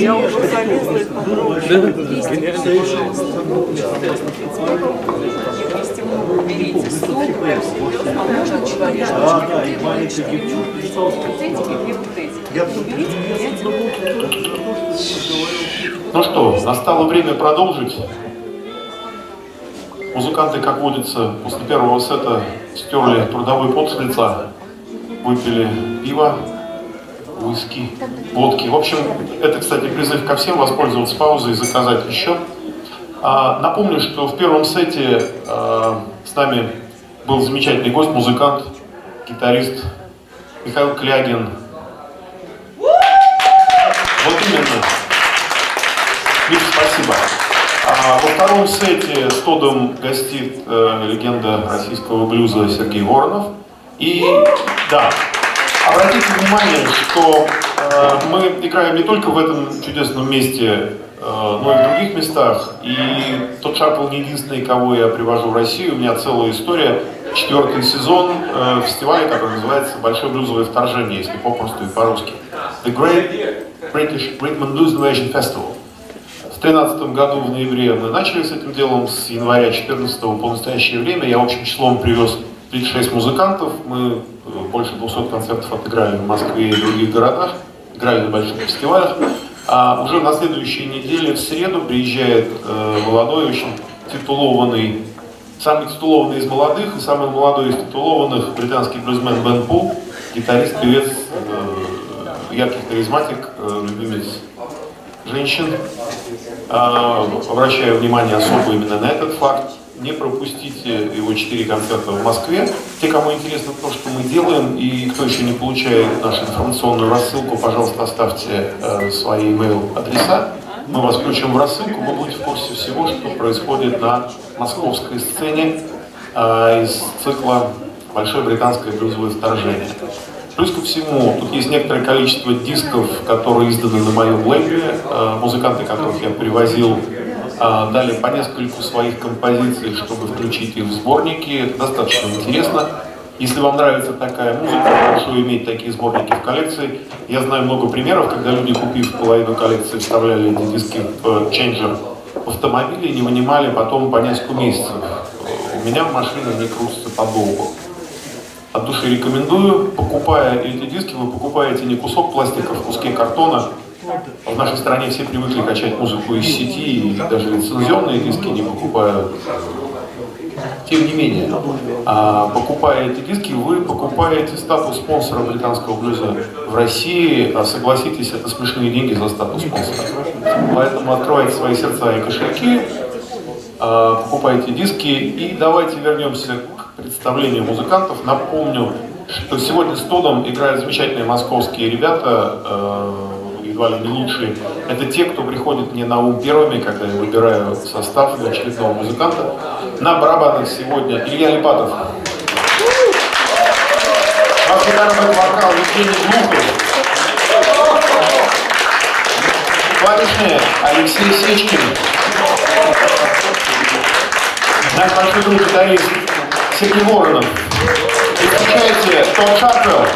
Я уже залезла и попробовала. Берите стул, а можно человек, Ну что, настало время продолжить. Музыканты, как водится, после первого сета стерли трудовой пот с лица, выпили пиво, виски, водки. В общем, это, кстати, призыв ко всем воспользоваться паузой и заказать еще. Напомню, что в первом сете с нами был замечательный гость, музыкант, гитарист Михаил Клягин. Вот именно. Миш, спасибо. Во втором сете с Тодом гостит легенда российского блюза Сергей Воронов. И да, обратите внимание, что мы играем не только в этом чудесном месте, но и в других местах. И Тодд Шарпвилл не единственный, кого я привожу в Россию. У меня целая история. 4-й сезон фестиваля, который называется «Большое блюзовое вторжение», если попросту и по-русски. The Great British Rhythm and Blues Invasion Festival. В 2013 году, в ноябре, мы начали с этим делом, с января 2014 по настоящее время. Я общим числом привез 36 музыкантов. Мы больше 200 концертов отыграли в Москве и других городах, играли на больших фестивалях. А уже на следующей неделе, в среду, приезжает молодой, очень титулованный, самый титулованный из молодых и самый молодой из титулованных британский блюзмен Бен Пул, гитарист, певец, яркий харизматик, любимец женщин. Обращаю внимание особо именно на этот факт. Не пропустите его 4 концерта в Москве. Те, кому интересно то, что мы делаем, и кто еще не получает нашу информационную рассылку, пожалуйста, оставьте свои email-адреса. Мы вас включим в рассылку, вы будете в курсе всего, что происходит на московской сцене из цикла «Большое британское блюзовое вторжение». Плюс ко всему, тут есть некоторое количество дисков, которые изданы на моем лейбле. Музыканты, которых я привозил, дали по нескольку своих композиций, чтобы включить их в сборники. Это достаточно интересно. Если вам нравится такая музыка, хорошо иметь такие сборники в коллекции. Я знаю много примеров, когда люди, купив половину коллекции, вставляли эти диски в ченджер в автомобиле и не вынимали потом по несколько месяцев. У меня в машине они крутятся подолгу. От души рекомендую. Покупая эти диски, вы покупаете не кусок пластика в куске картона. В нашей стране все привыкли качать музыку из сети, и даже лицензионные диски не покупают. Тем не менее, покупая эти диски, вы покупаете статус спонсора британского блюза в России. Согласитесь, это смешные деньги за статус спонсора. Поэтому открывайте свои сердца и кошельки, покупайте диски. И давайте вернемся к представлению музыкантов. Напомню, что сегодня с Тодом играют замечательные московские ребята, едва ли не лучшие. Это те, кто приходит мне на ум первыми, когда я выбираю состав для очередного музыканта. На барабанах сегодня Илья Липатов. Бас-гитарный вокал Евгений Глухов. Клавишные Алексей Сечкин. Наш большой друг гитарист Сергей Воронов. И встречайте Тодд Шарпвилл.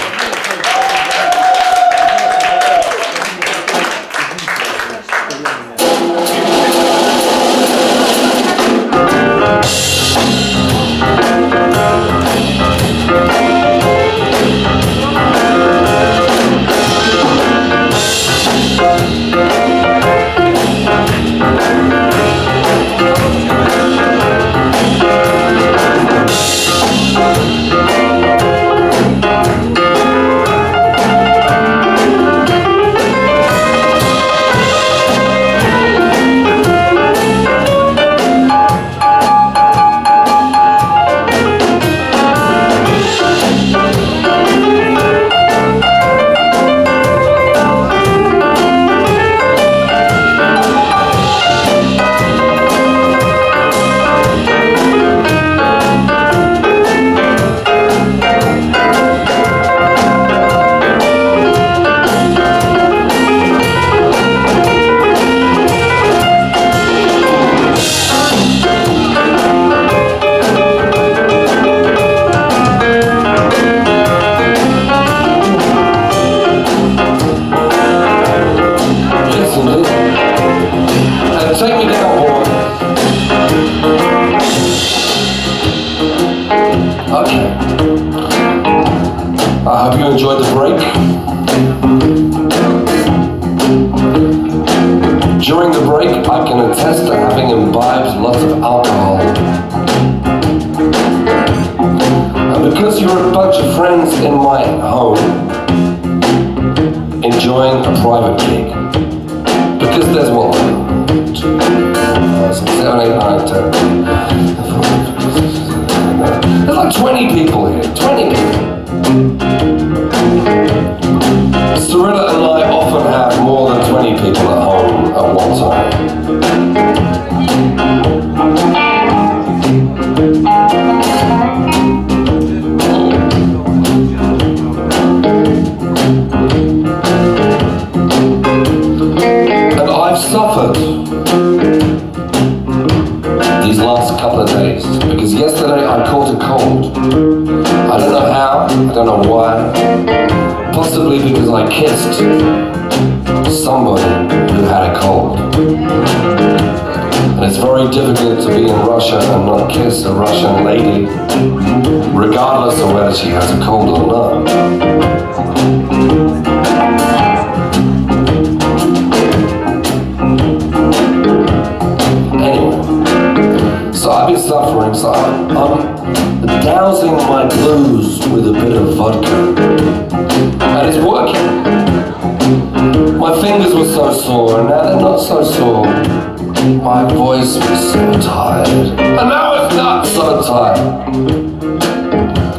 hope you enjoyed the break. During the break, I can attest to having imbibed lots of alcohol. And because you're a bunch of friends in my home, enjoying a private gig, because there's what, 7, 8, 9, 10. There's like 20 people here, 20 people. Sarita and I often have more than 20 people at home at one time. And I've suffered these last couple of days because yesterday I caught a cold. I don't know how, I don't know why. Possibly because I kissed somebody who had a cold. And it's very difficult to be in Russia and not kiss a Russian lady, regardless of whether she has a cold or not. Anyway, so I've been suffering, so I'm dousing my blues with a bit of vodka. And it's working. My fingers were so sore, and now they're not so sore. My voice was so tired, and now it's not so tired.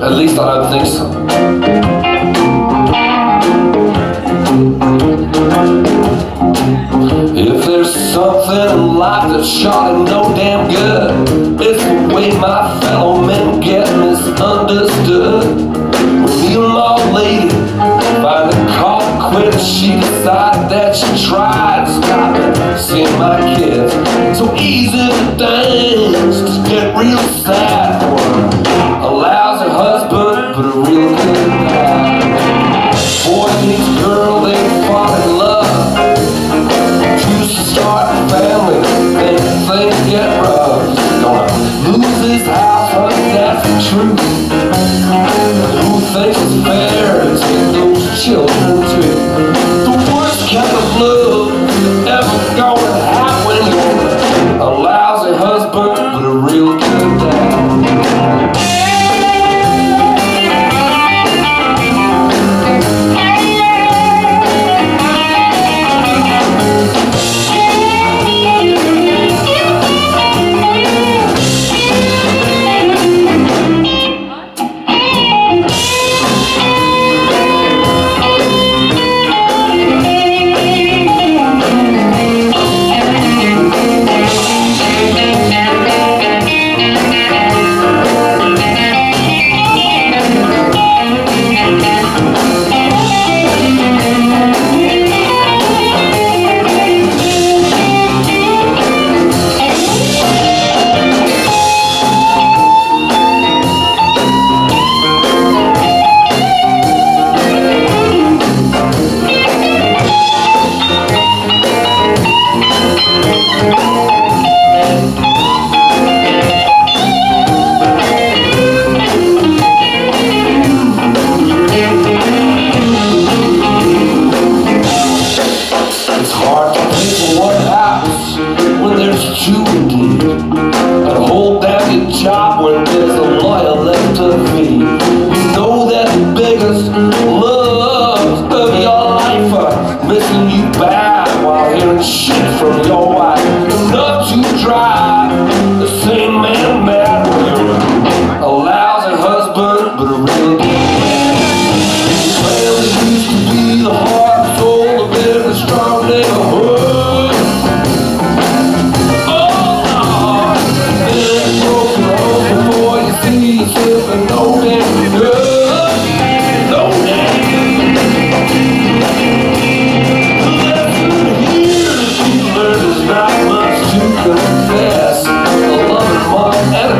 At least I don't think so. If there's something in life that's shot no damn good, it's the way my fellow men get misunderstood. When you old lady finally caught quit, she decided that she tried to stop it. Seeing my kids so easy to dance, to get real sad for her. A lousy husband, but a real good guy. Boy meets girl, they fall in love. Choose to start a family, then things get rough. Gonna lose his house, honey, that's the truth. Who thinks it's fair to take those children too? The worst kind of love ever gonna have when you're a lousy husband, but a real good dad. Not much to confess. A loving mom and a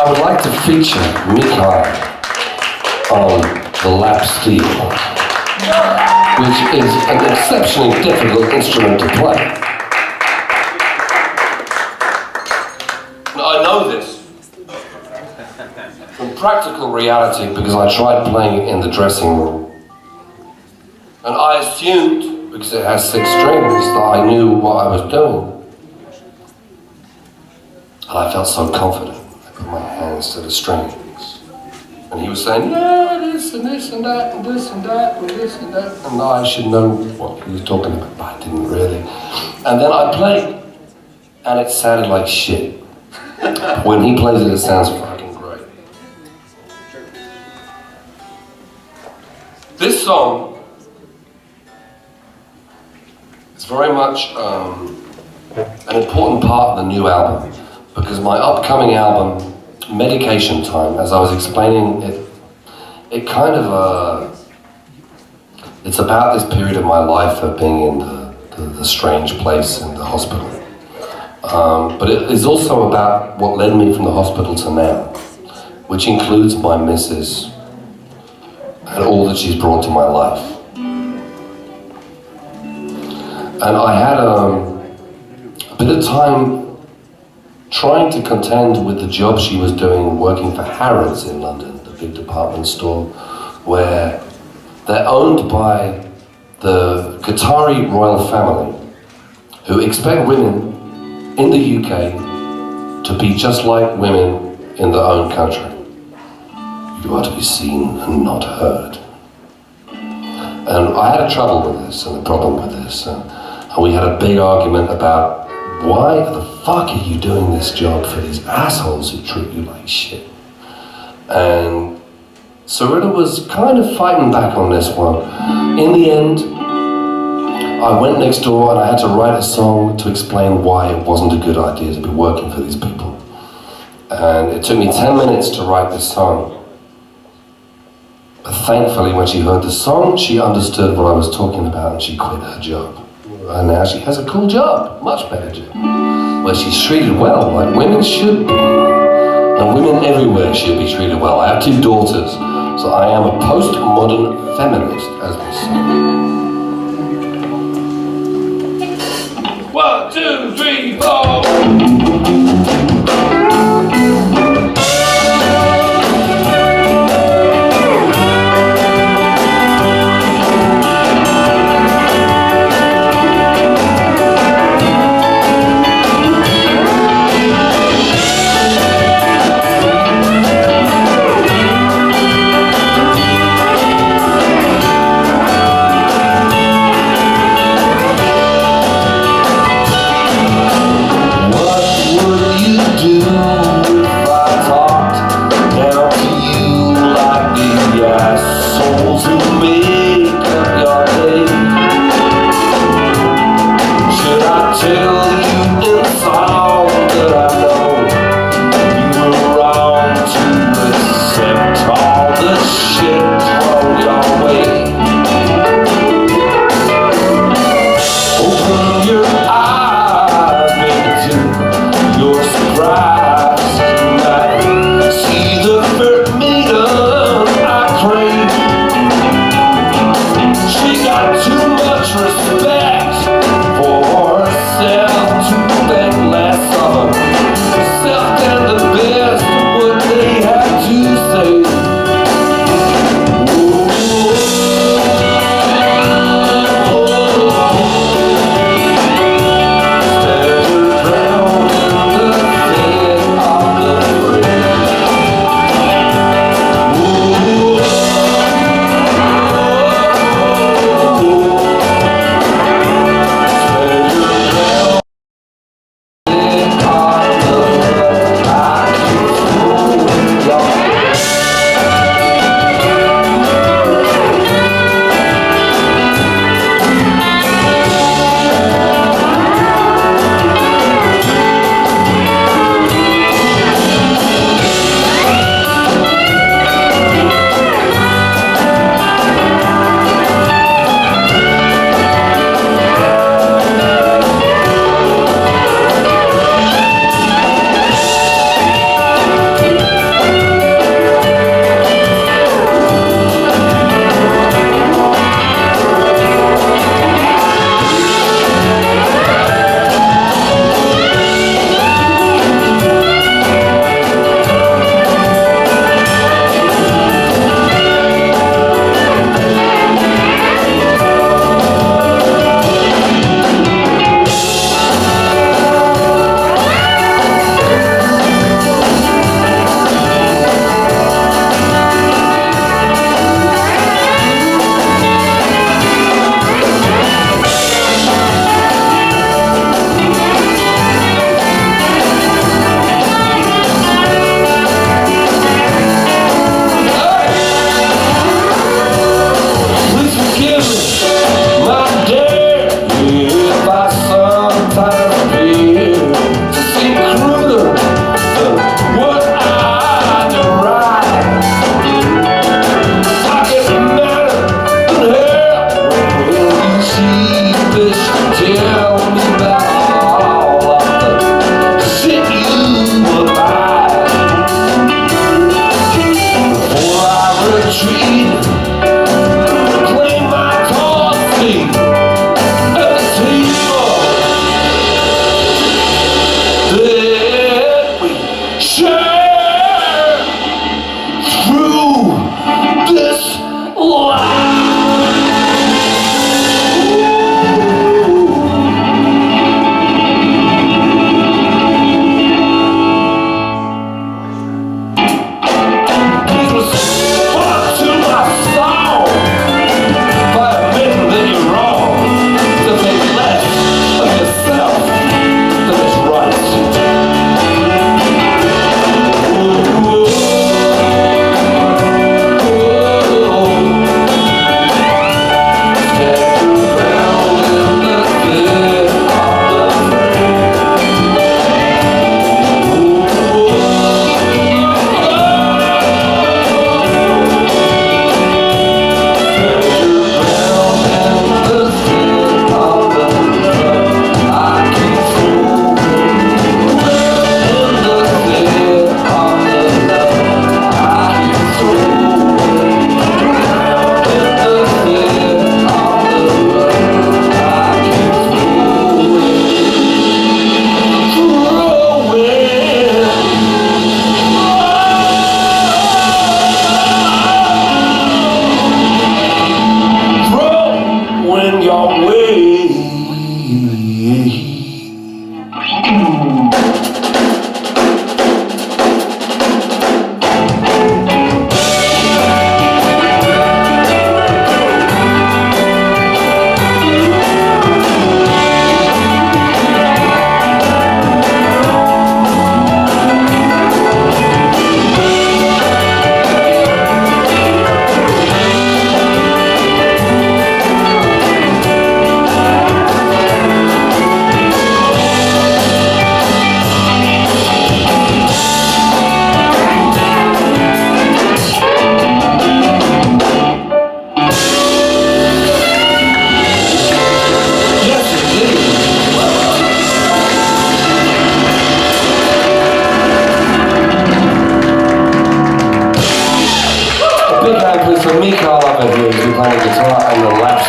I would like to feature Mikhail on the lap steel, which is an exceptionally difficult instrument to play. I know this from practical reality because I tried playing it in the dressing room. And I assumed, because it has 6 strings, that I knew what I was doing. And I felt so confident. I put my hands to the strings. And he was saying, yeah, this and this and that and this and that and this and that. And I should know what he was talking about, but I didn't really. And then I played, and it sounded like shit. When he plays it, it sounds fucking great. This song is very much an important part of the new album, because my upcoming album, Medication Time, as I was explaining, it kind of, it's about this period of my life of being in the strange place in the hospital. But it is also about what led me from the hospital to now, which includes my missus and all that she's brought to my life. And I had a bit of time trying to contend with the job she was doing working for Harrods in London, the big department store, where they're owned by the Qatari royal family, who expect women in the UK to be just like women in their own country. You are to be seen and not heard. And I had a trouble with this and a problem with this, and we had a big argument about why the fuck are you doing this job for these assholes who treat you like shit? And Sarita was kind of fighting back on this one. In the end, I went next door and I had to write a song to explain why it wasn't a good idea to be working for these people. And it took me 10 minutes to write this song. But thankfully, when she heard the song, she understood what I was talking about and she quit her job. And now she has a cool job, much better job, where she's treated well, like women should be. And women everywhere should be treated well. I have 2 daughters, so I am a postmodern feminist, as we say. 1, 2, 3, 4. What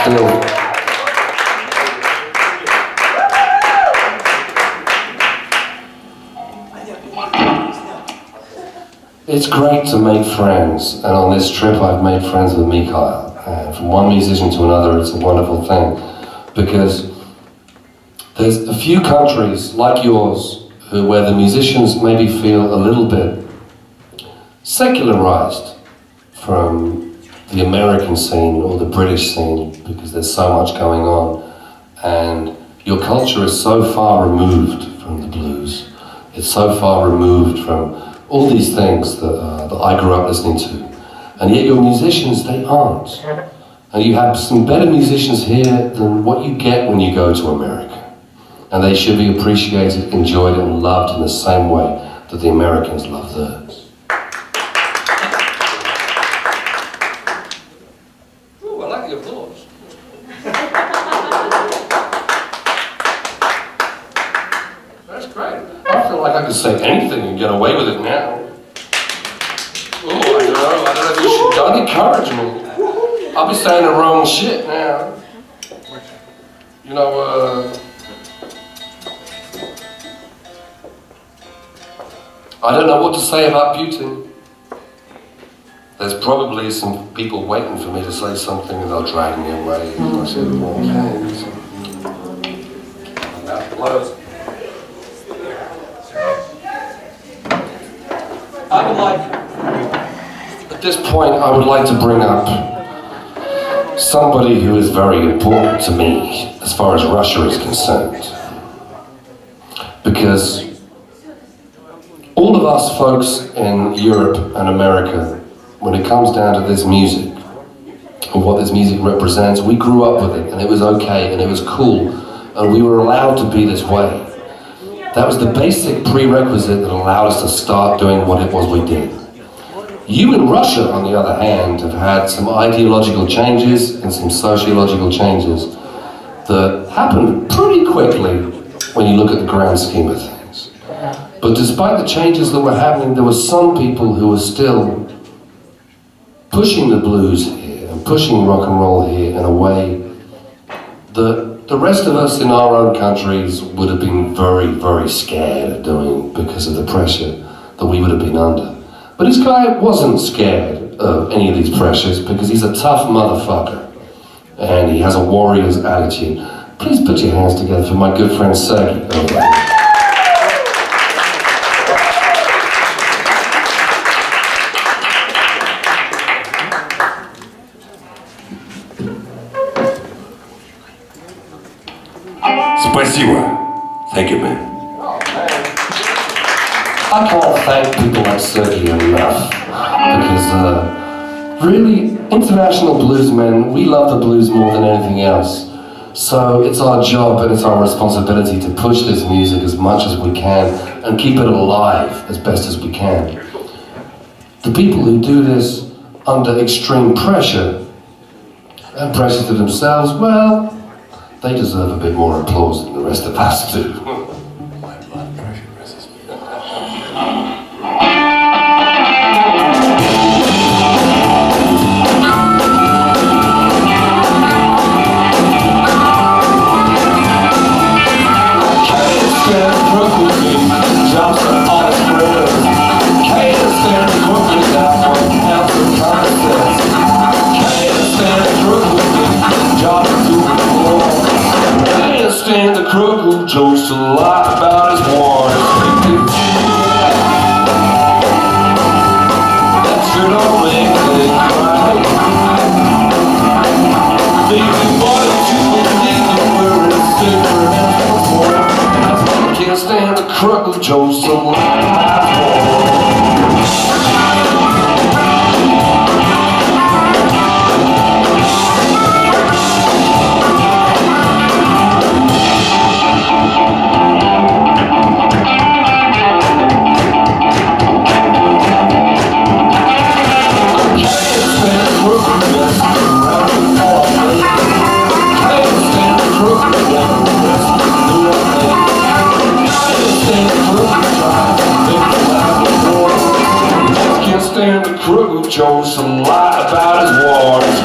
still. It's great to make friends, and on this trip I've made friends with Mikhail. From one musician to another, it's a wonderful thing, because there's a few countries like yours where the musicians maybe feel a little bit secularized from the American scene or the British scene, because there's so much going on, and your culture is so far removed from the blues. It's so far removed from all these things that I grew up listening to. And yet your musicians, they aren't. And you have some better musicians here than what you get when you go to America. And they should be appreciated, enjoyed, and loved in the same way that the Americans love theirs. Ooh, I like the applause. That's great. I feel like I could say anything and get away with it now. Oh, I don't know if you should, don't encourage me. I'll be saying the wrong shit now. You know, I don't know what to say about Putin. There's probably some people waiting for me to say something and they'll drag me away. I say the wrong things. I would like, at this point, I would like to bring up somebody who is very important to me as far as Russia is concerned. Because all of us folks in Europe and America, when it comes down to this music, and what this music represents, we grew up with it, and it was okay, and it was cool, and we were allowed to be this way. That was the basic prerequisite that allowed us to start doing what it was we did. You in Russia, on the other hand, have had some ideological changes and some sociological changes that happened pretty quickly when you look at the grand scheme of things. But despite the changes that were happening, there were some people who were still pushing the blues here and pushing rock and roll here in a way that the rest of us in our own countries would have been very, very scared of doing because of the pressure that we would have been under. But this guy wasn't scared of any of these pressures because he's a tough motherfucker and he has a warrior's attitude. Please put your hands together for my good friend Sergey. Спасибо. Thank you, man. I can't thank people like Sergey enough because really, international bluesmen, we love the blues more than anything else. So it's our job and it's our responsibility to push this music as much as we can and keep it alive as best as we can. The people who do this under extreme pressure and pressure to themselves, well, they deserve a bit more applause than the rest of us do. The crook who jokes a lot about his wars. That sure don't make me cry. Baby, why don't you believe that we're in secret and before? I can't stand the crook who jokes a lot about his wars. Crook who chose a lot about his wars.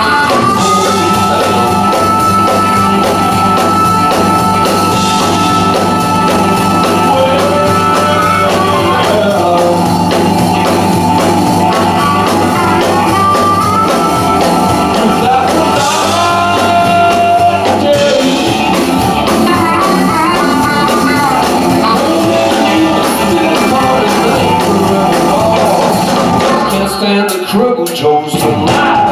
crooked Joe's tonight.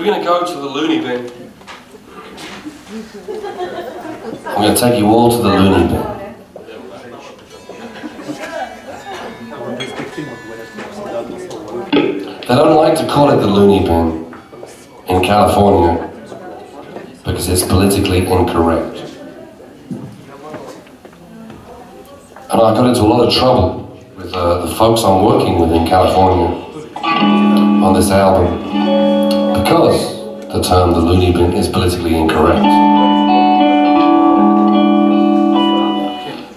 We're going to go to the loony bin. I'm going to take you all to the loony bin. They don't like to call it the loony bin in California because it's politically incorrect. And I got into a lot of trouble with the folks I'm working with in California on this album because the term the loony bin is politically incorrect.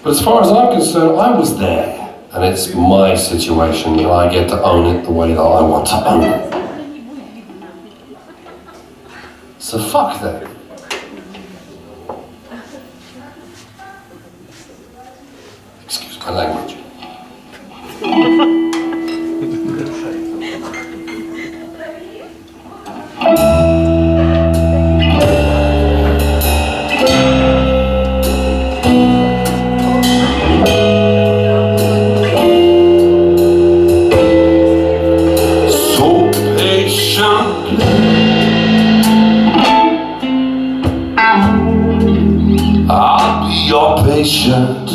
But as far as I'm concerned, I was there. And it's my situation, and I get to own it the way that I want to own it. So fuck that. Excuse my language. I'll be your patient.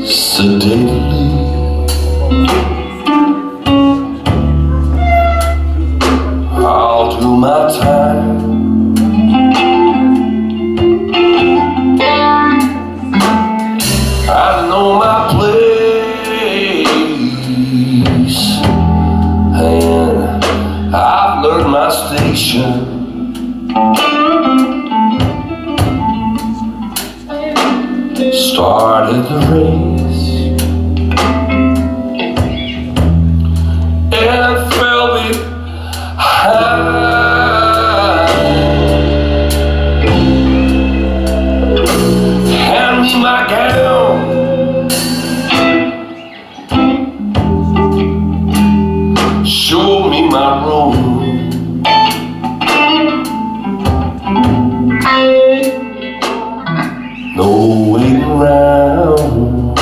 Sedately. I'll do my time. I know my place, and I've learned my station. Started the race and fell behind. Hand me my gown. Show me my room. No waiting around.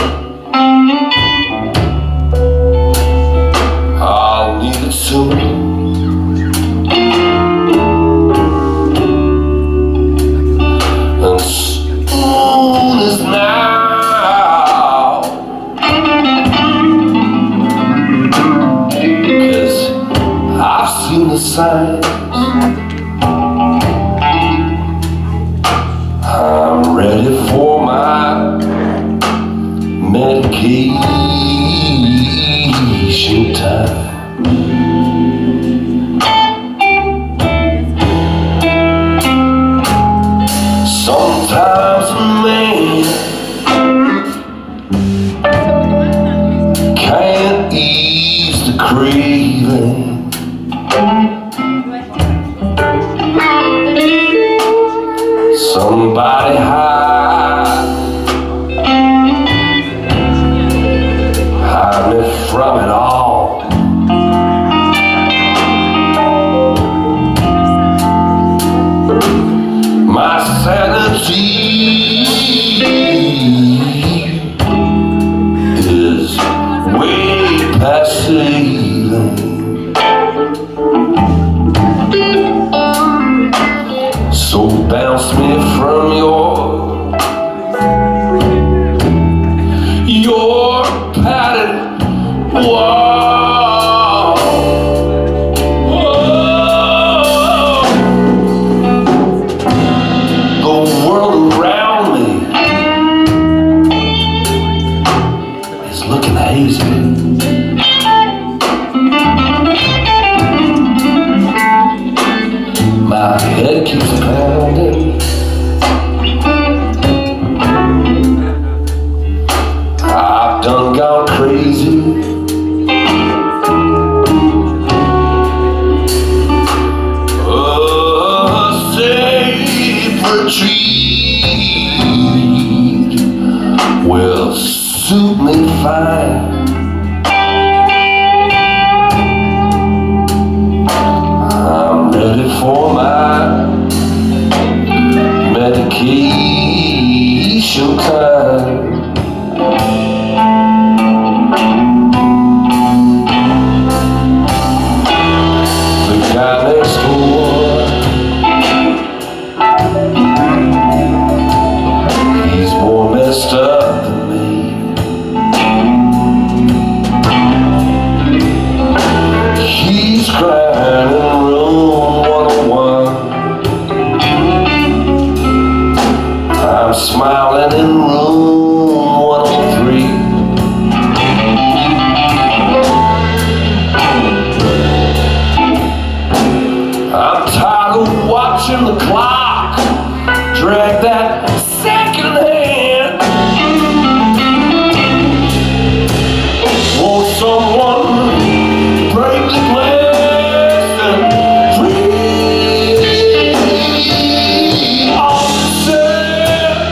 I'll need it soon. And soon as now. 'Cause I've seen the signs. I'm ready for my medication time. Sometimes a man can't ease the craving. Somebody hide me from it all. My sanity is way past saving. So bounce me from your padded wall. Whoa. The world around me is looking hazy. My head keeps pounding. I've done gone crazy. A safe retreat will suit me fine. I'm ready for my medication time. guy next door. He's more messed up than me. He's crying in room 101. I'm smiling in room 103. I'm tired of watching the clock drag that second hand. Won't someone break the glass and free all the sand?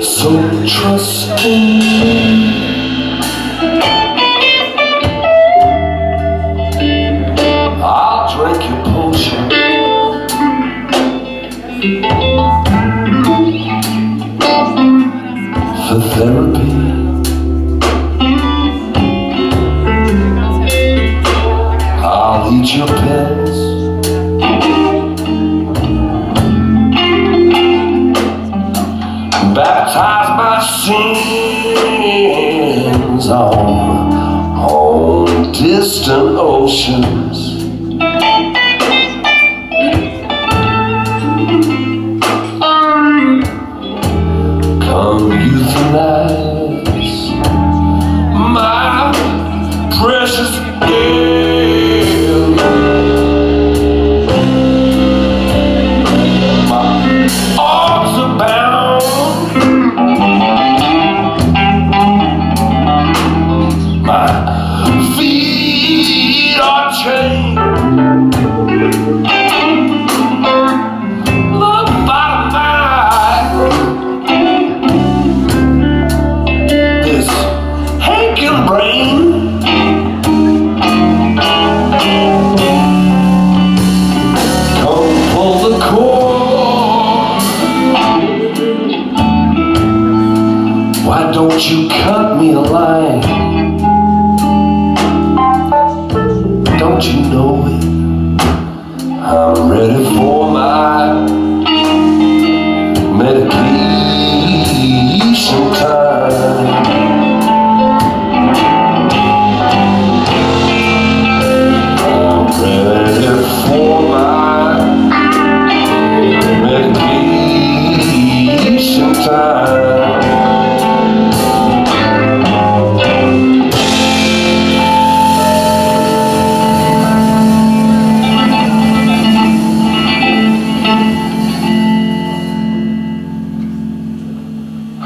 So trust in me. I'll drink your potion. For therapy. I'll eat your pills. Baptize my sins on distant oceans. Come euthanize my precious girl. My arms are bound. My feet are chained. The bottom line, this aching brain. Come pull the cord. Why don't you cut me a line? Don't you know it? I'm ready for my medication time. I'm ready for my medication time.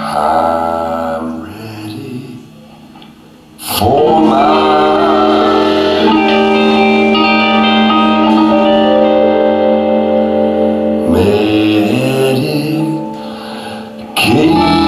I'm ready for my medication.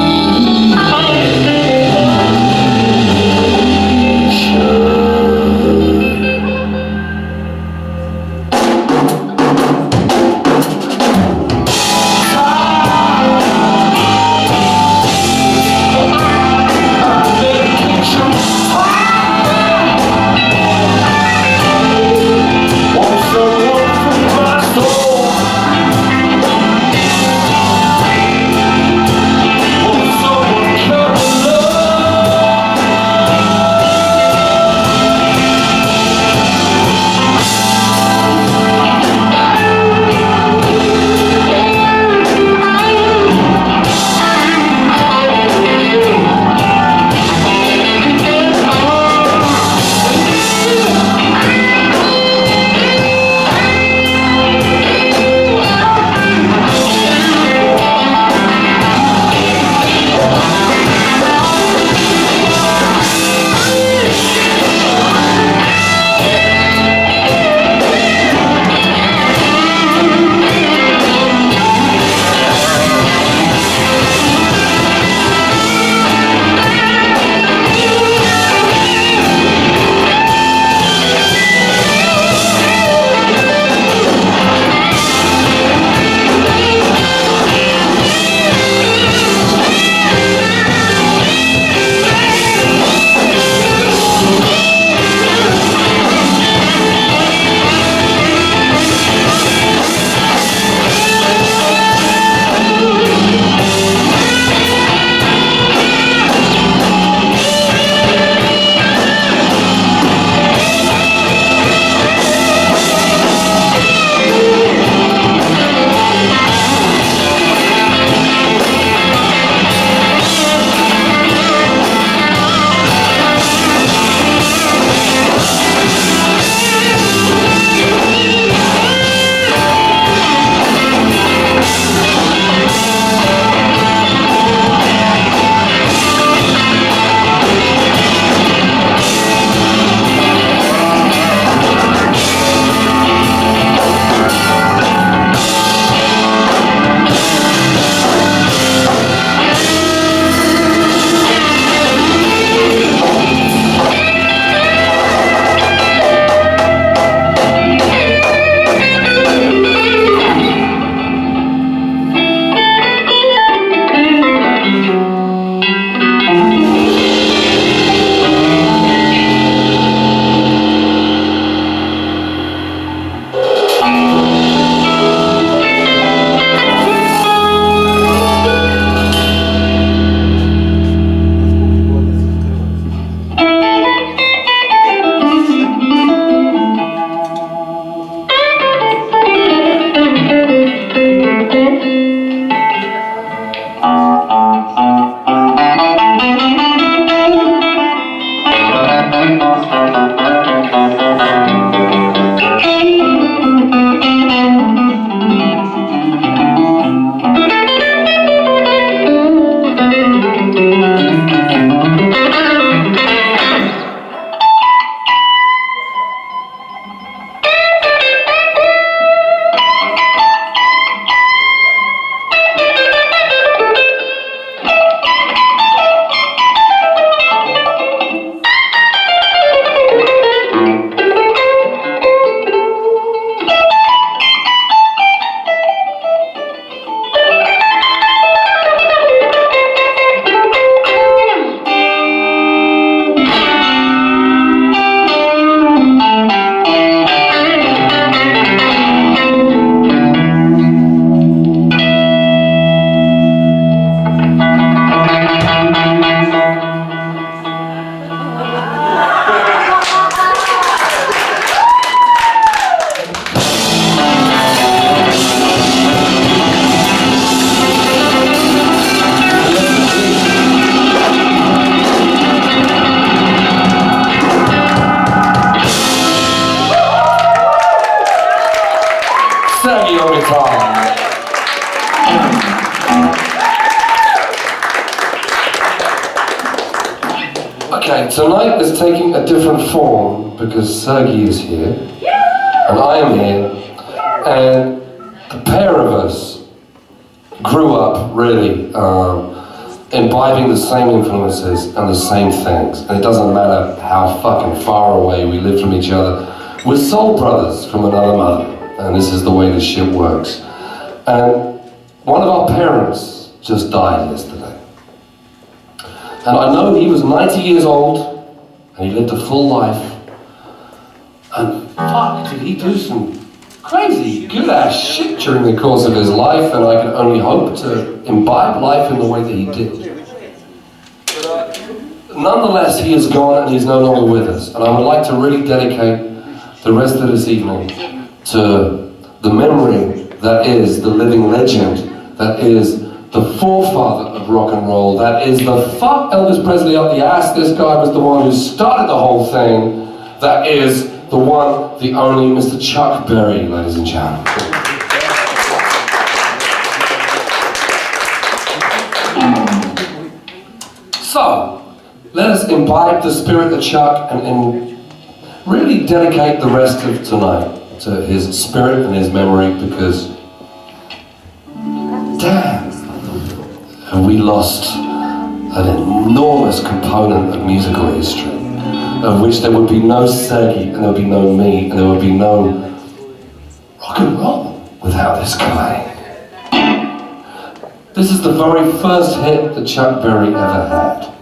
Okay, tonight is taking a different form because Sergei is here, and I am here, and the pair of us grew up really imbibing the same influences and the same things, and it doesn't matter how fucking far away we live from each other. We're soul brothers from another mother, and this is the way this shit works. And one of our parents just died yesterday. And I know he was 90 years old, and he lived a full life. And fuck, did he do some crazy, good-ass shit during the course of his life, and I can only hope to imbibe life in the way that he did. Nonetheless, he is gone and he's no longer with us. And I would like to really dedicate the rest of this evening to the memory that is the living legend, that is the forefather of rock and roll, that is the fuck Elvis Presley up the ass. This guy was the one who started the whole thing. That is the one, the only Mr. Chuck Berry, ladies and gentlemen. So, let us imbibe the spirit of Chuck and really dedicate the rest of tonight to his spirit and his memory, because damn, have we lost an enormous component of musical history, of which there would be no Sergei, and there would be no me, and there would be no rock and roll without this guy. This is the very first hit that Chuck Berry ever had.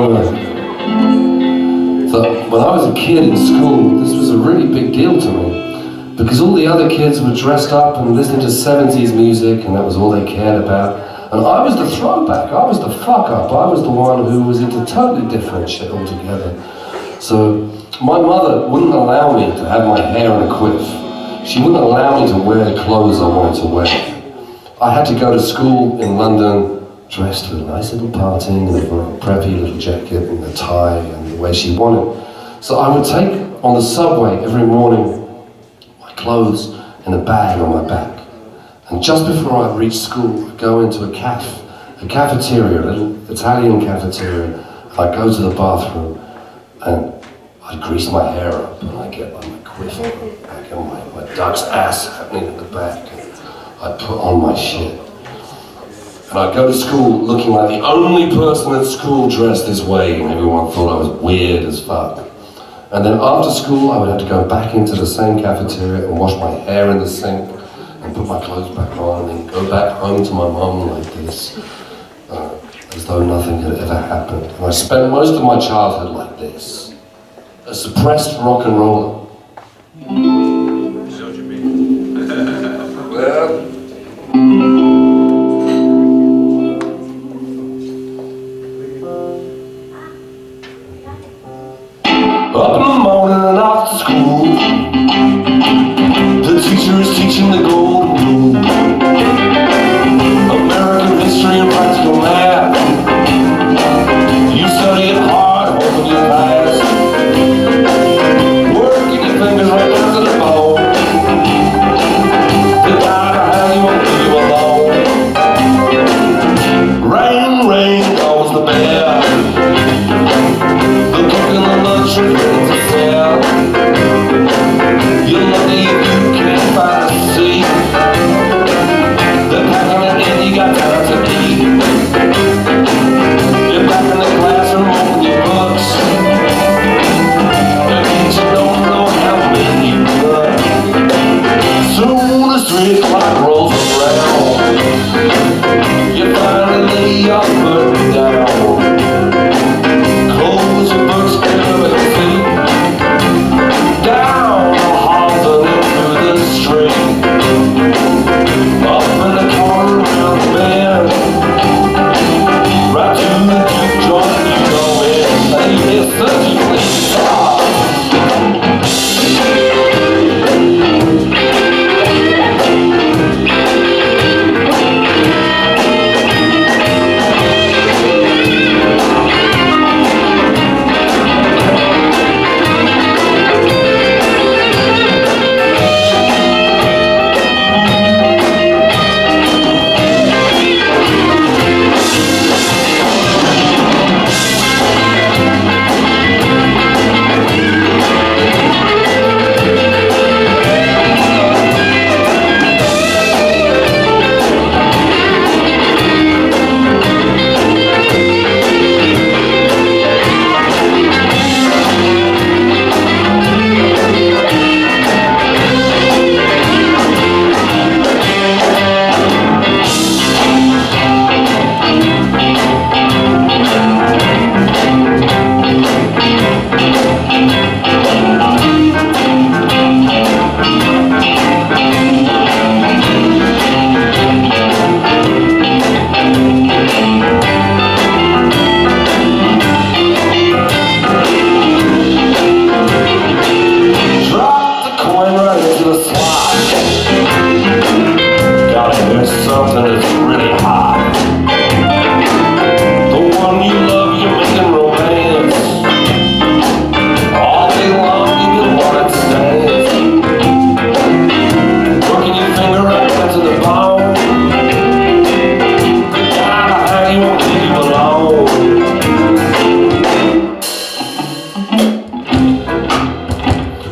So when I was a kid in school, this was a really big deal to me. Because all the other kids were dressed up and listening to 70s music, and that was all they cared about. And I was the throwback, I was the fuck up, I was the one who was into totally different shit altogether. So my mother wouldn't allow me to have my hair in a quiff. She wouldn't allow me to wear the clothes I wanted to wear. I had to go to school in London dressed with a nice little parting and a very preppy little jacket and a tie and the way she wanted. So I would take on the subway every morning my clothes in a bag on my back. And just before I reached school, I'd go into a cafeteria, a little Italian cafeteria, and I'd go to the bathroom and I'd grease my hair up and I'd get like my quiff back and my duck's ass happening at the back. And I'd put on my shit. And I'd go to school looking like the only person at school dressed this way, and everyone thought I was weird as fuck. And then after school, I would have to go back into the same cafeteria and wash my hair in the sink and put my clothes back on and then go back home to my mum like this, as though nothing had ever happened. And I spent most of my childhood like this, a suppressed rock and roller. Well, up in the morning and after school, the teacher is teaching the golden rule. American history and practical math. You study it hard, hoping you pass. Working your fingers right down to the bone. The doctor has you and leave you alone. Rain, rain, goes the bear. The cook in the lunch is ready to sell. You're lucky if you can't find a seat. They're packing it in, you got time to eat. You're back in the classroom, open your books. And you don't know how many you've done. Soon as 3 o'clock rolls around, you finally lay your burden down. Close your books, get up and see. Down the halls and in through the street. Up in the corner around the bend. Right to the juke joint you go in. Say this such a place stop.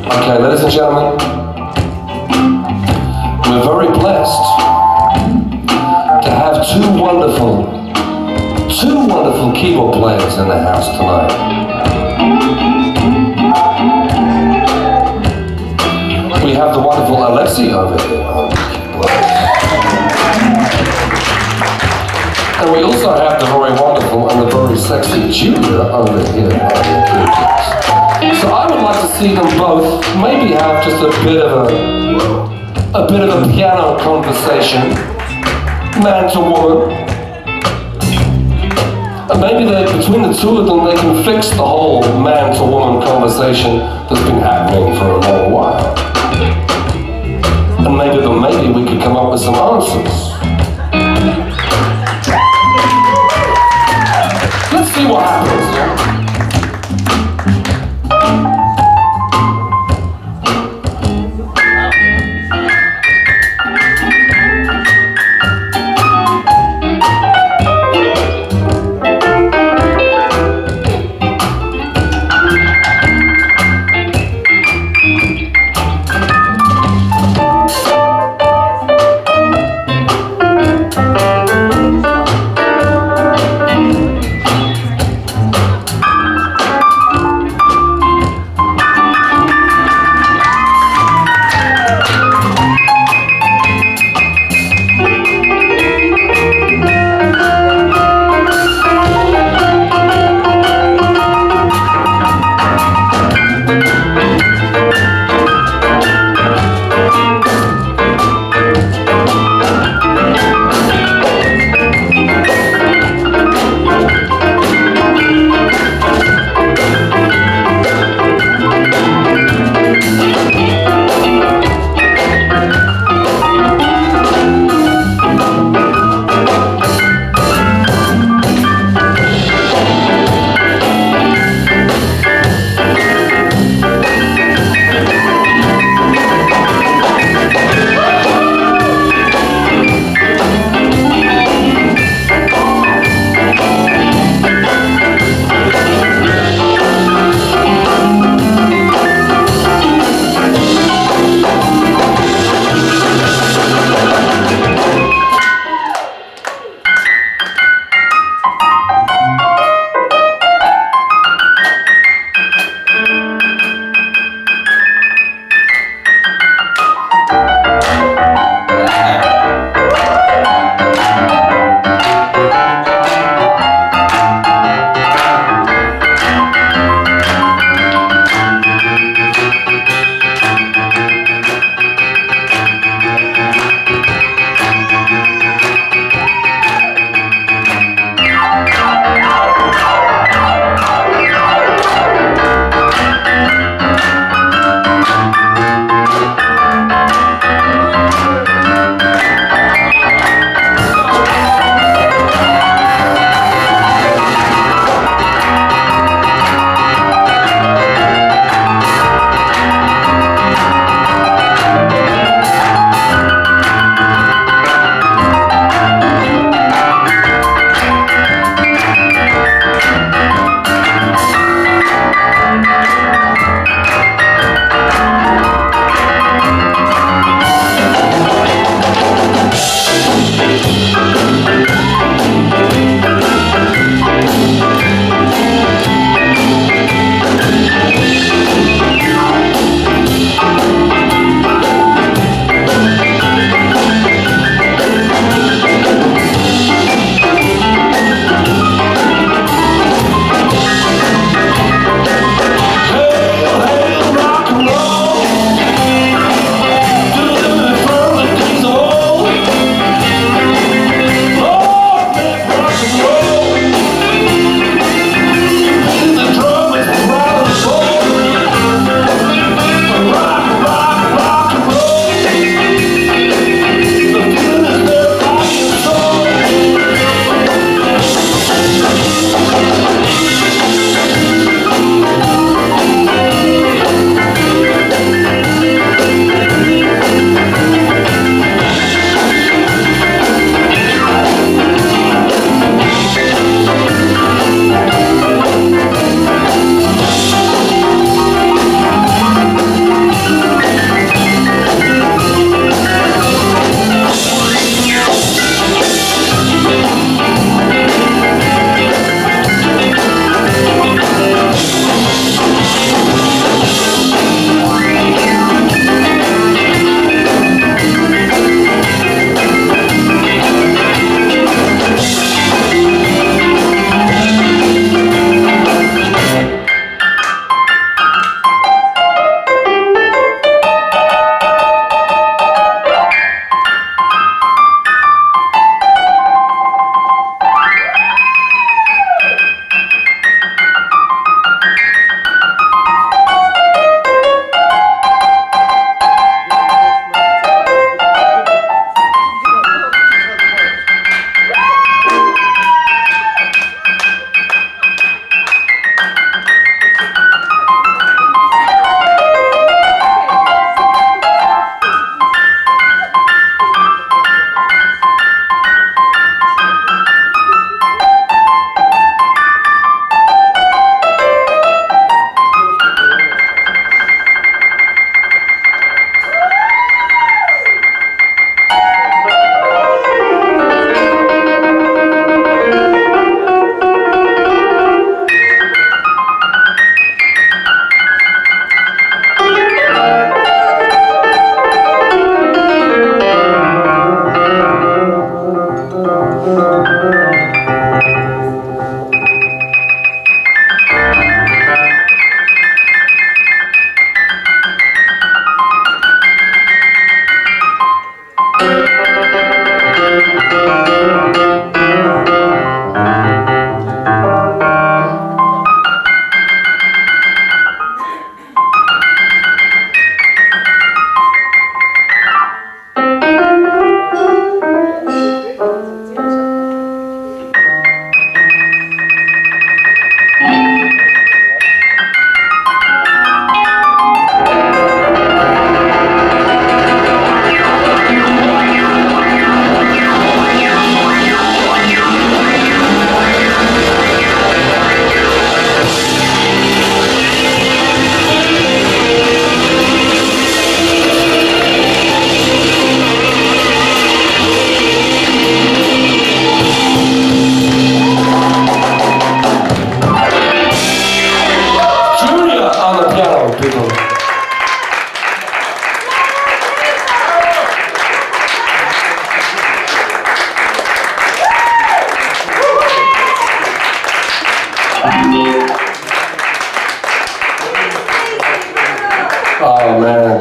Okay, ladies and gentlemen, we're very blessed to have two wonderful keyboard players in the house tonight. We have the wonderful Alexi over here on keyboard. And we also have the very wonderful Sharpville and the very sexy Julia over here. So I would like to see them both maybe have just a bit of a piano conversation, man to woman. And maybe between the two of them they can fix the whole man to woman conversation that's been happening for a long while. And maybe we could come up with some answers. Let's see what happens, yeah?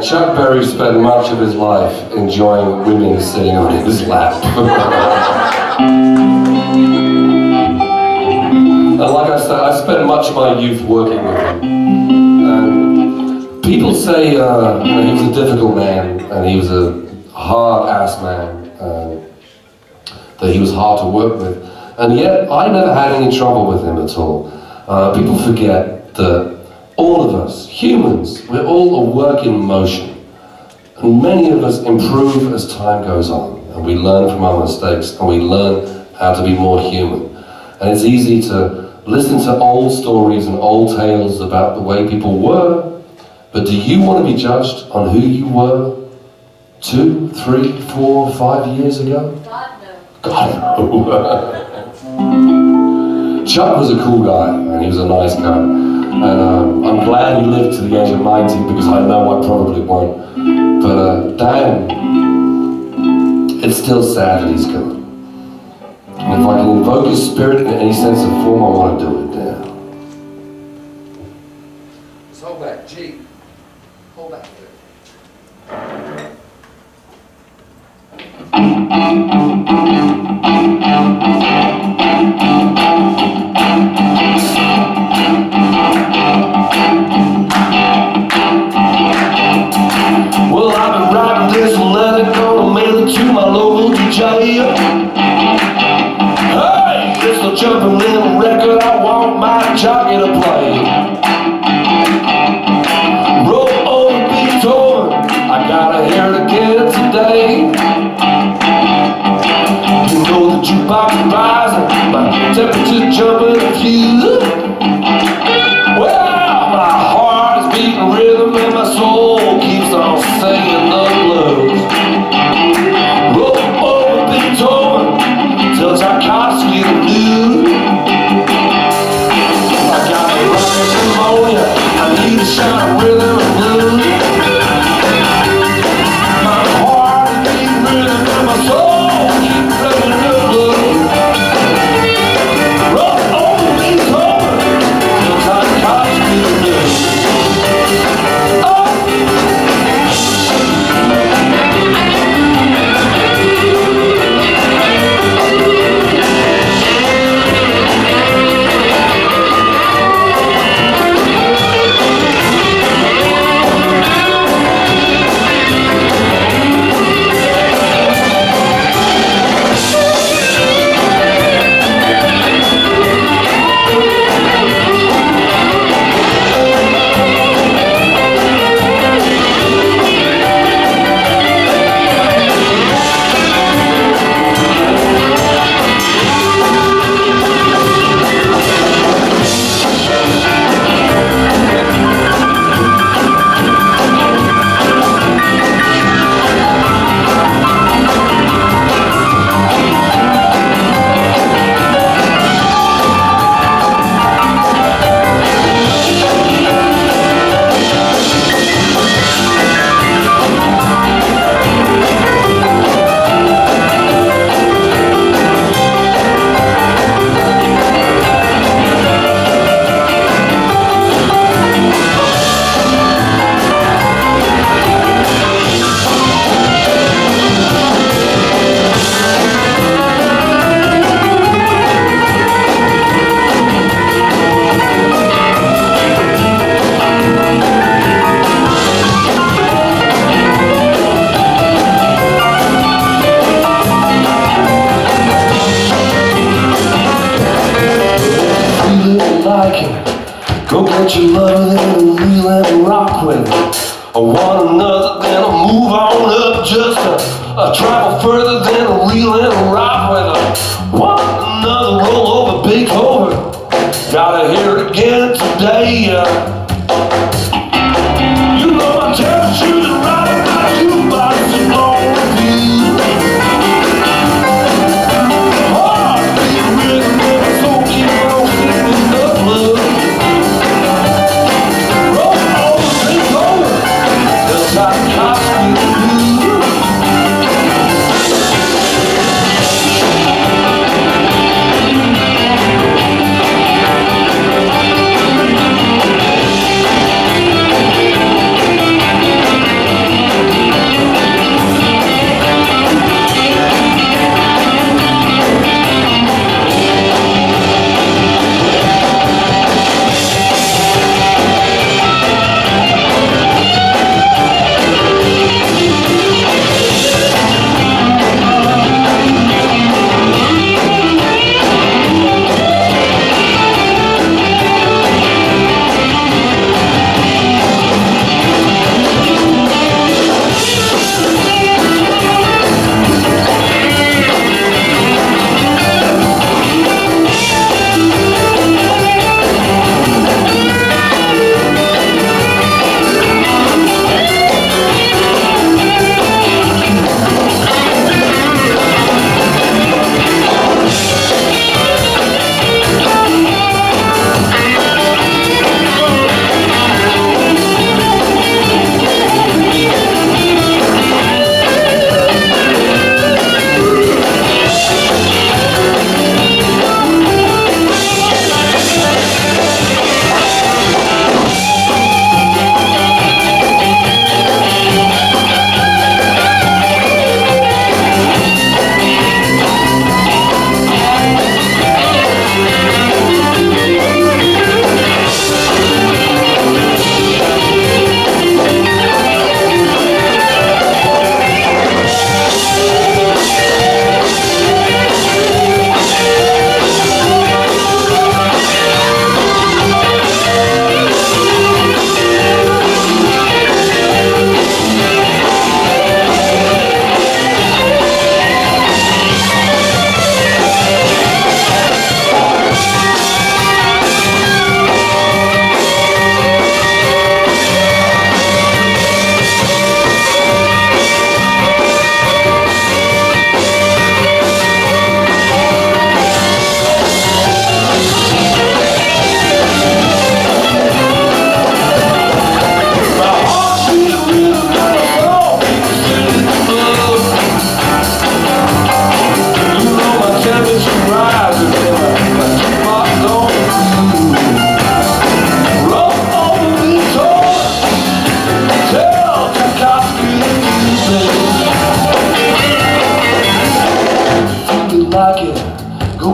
Chuck Berry spent much of his life enjoying women sitting on his lap. And like I said, I spent much of my youth working with him. And people say he was a difficult man, and he was a hard-ass man, that he was hard to work with. And yet, I never had any trouble with him at all. People forget that all of us, humans, we're all a work in motion. And many of us improve as time goes on. And we learn from our mistakes, and we learn how to be more human. And it's easy to listen to old stories and old tales about the way people were. But do you want to be judged on who you were 2, 3, 4, 5 years ago? God, no. Chuck was a cool guy, and he was a nice guy. And I'm glad he lived to the age of 90, because I know I probably won't. But damn, it's still sad that he's gone. And if I can invoke his spirit in any sense of form, I want to do it now. Just hold back, G. Hold back there. Well, I've been writing this letter, gonna mail it to my local DJ. Hey, it's the jumping little record I want my jockey to play. Roll over Beethoven, I gotta hear it again today. You know the jukebox is rising, my temperature's jumping a few. Well, my heart is beating rhythm and my soul keeps on singing the blues. Roll over Beethoven till Tchaikovsky the blues. I got a running pneumonia, I need a shot of rhythm and blues. My heart is beating rhythm and my soul keeps singing the blues. Roll over Beethoven till Tchaikovsky the blues. Go get your love and reel and rock with it. I want another, then I'll move on up just a travel further than a reel and rock with it. Want another roll over Beethoven, gotta hear it again today. You know my temperature is right on my jukebox is long review. Heart beat rhythm and my soul keep on singing the blues.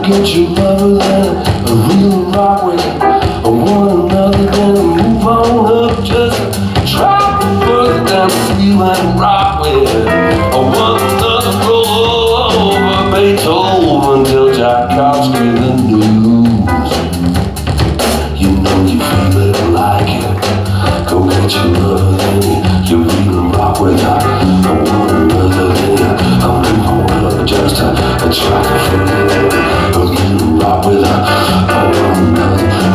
Go get your lover, then a real rock with it. I want another, then move on up, just try to further down the wheel and rock with it. I want another roll over Beethoven till Tchaikovsky the news. You know you feel it like it. Go get your lover, then you real rock with it. I want another, then I'm move on up, just try to further down the wheel and rock with it. I want another.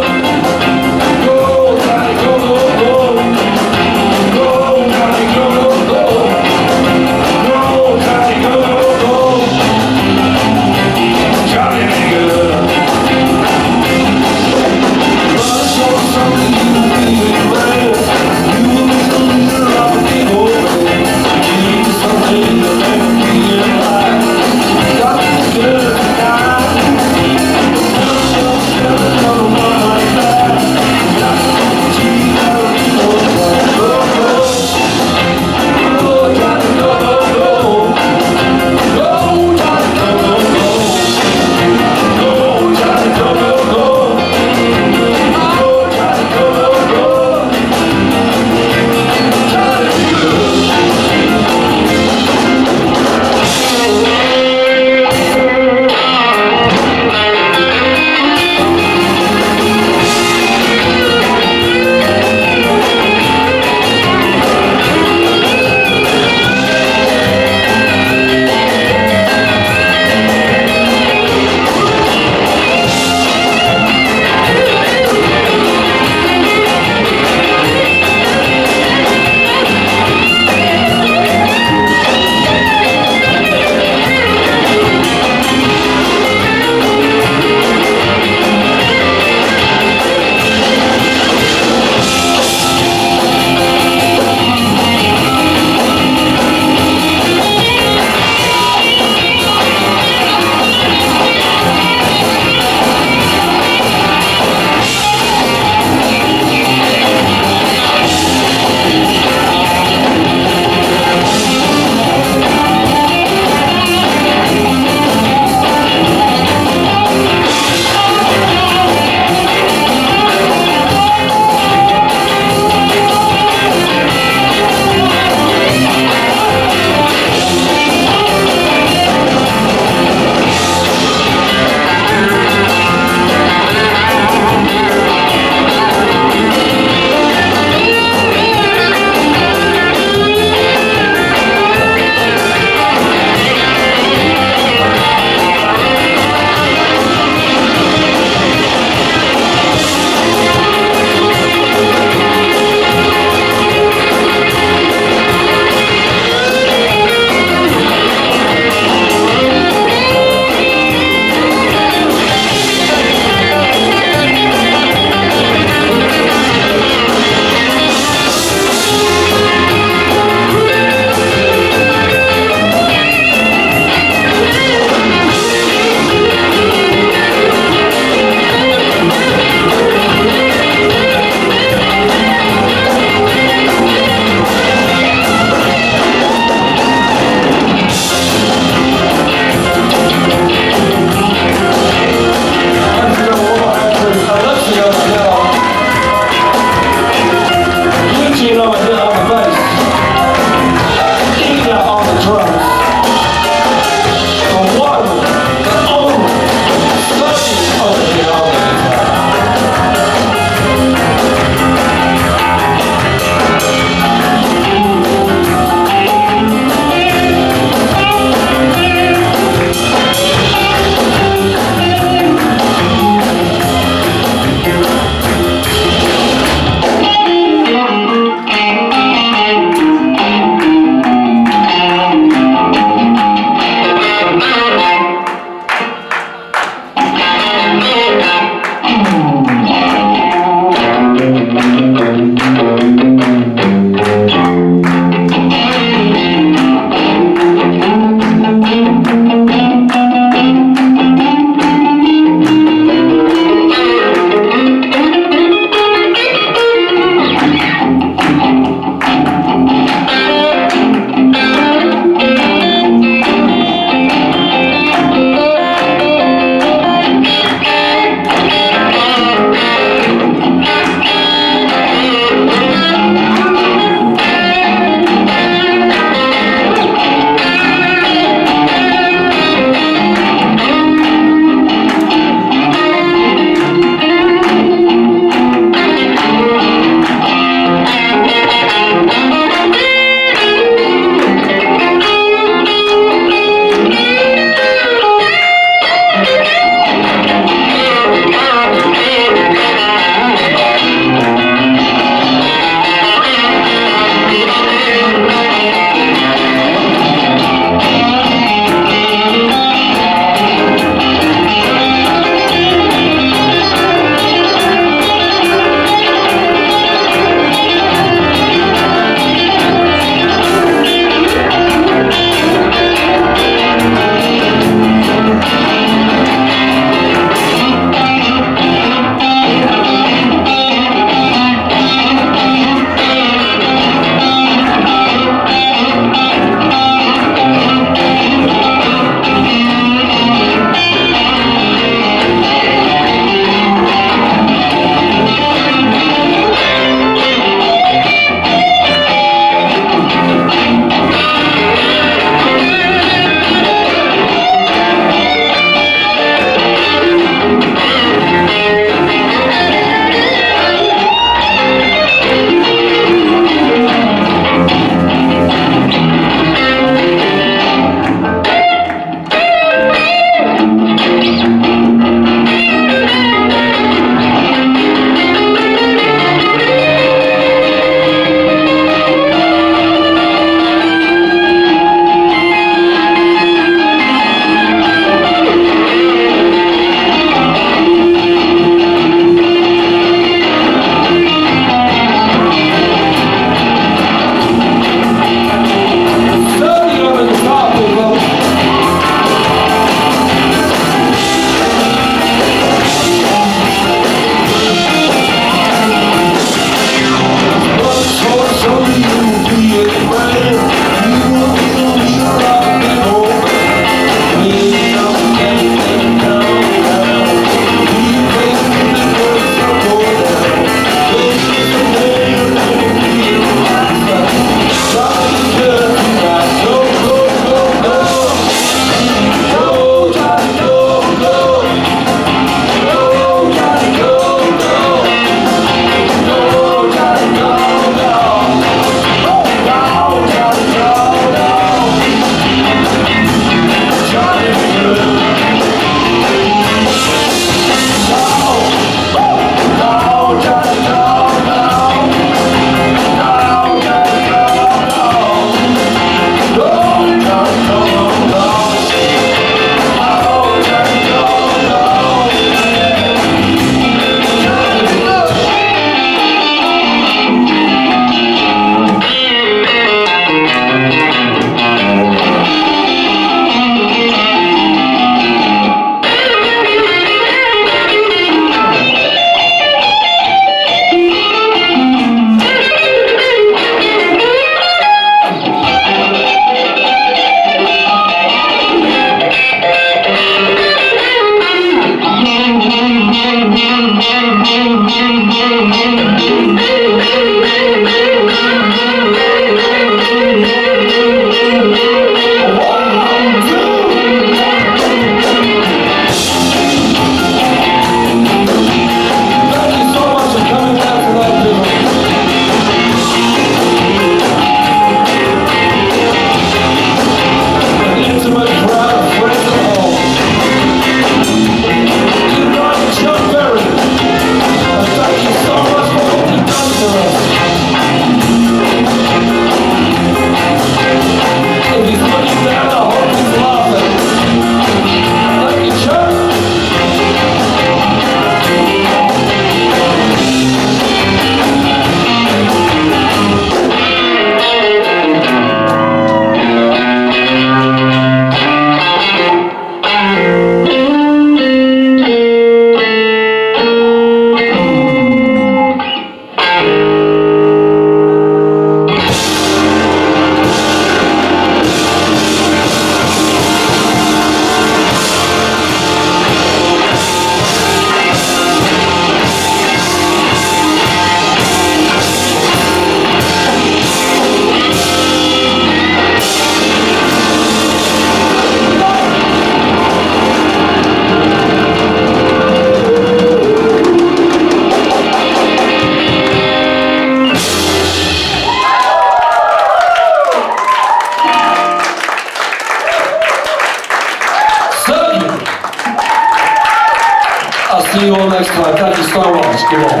see you all next time. Thank you so much. Come on.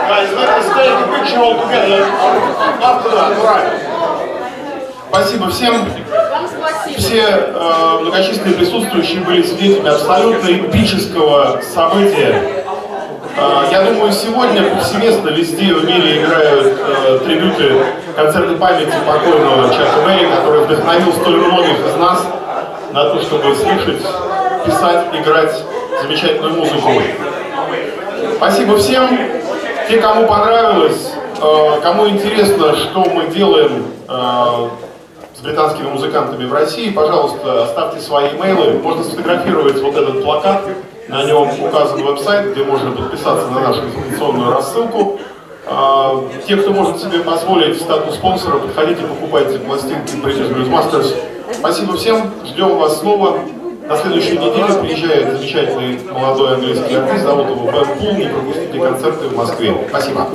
Guys, let's take a picture all together after that, right? Спасибо всем. Все многочисленные присутствующие были свидетелями абсолютно эпического события. Я думаю, сегодня повсеместно везде в мире играют трибюты концертной памяти покойного Чака Берри, который вдохновил столь многих из нас на то, чтобы слушать, писать, играть замечательную музыку. Спасибо всем. Те, кому понравилось, кому интересно, что мы делаем с британскими музыкантами в России, пожалуйста, оставьте свои имейлы. Можно сфотографировать вот этот плакат, на нем указан веб-сайт, где можно подписаться на нашу информационную рассылку. Те, кто может себе позволить статус спонсора, подходите, покупайте пластинки British Blues Masters. Спасибо всем, ждем вас снова. На следующей неделе приезжает замечательный молодой английский артист, зовут его Бен Пул. Не пропустите концерты в Москве. Спасибо.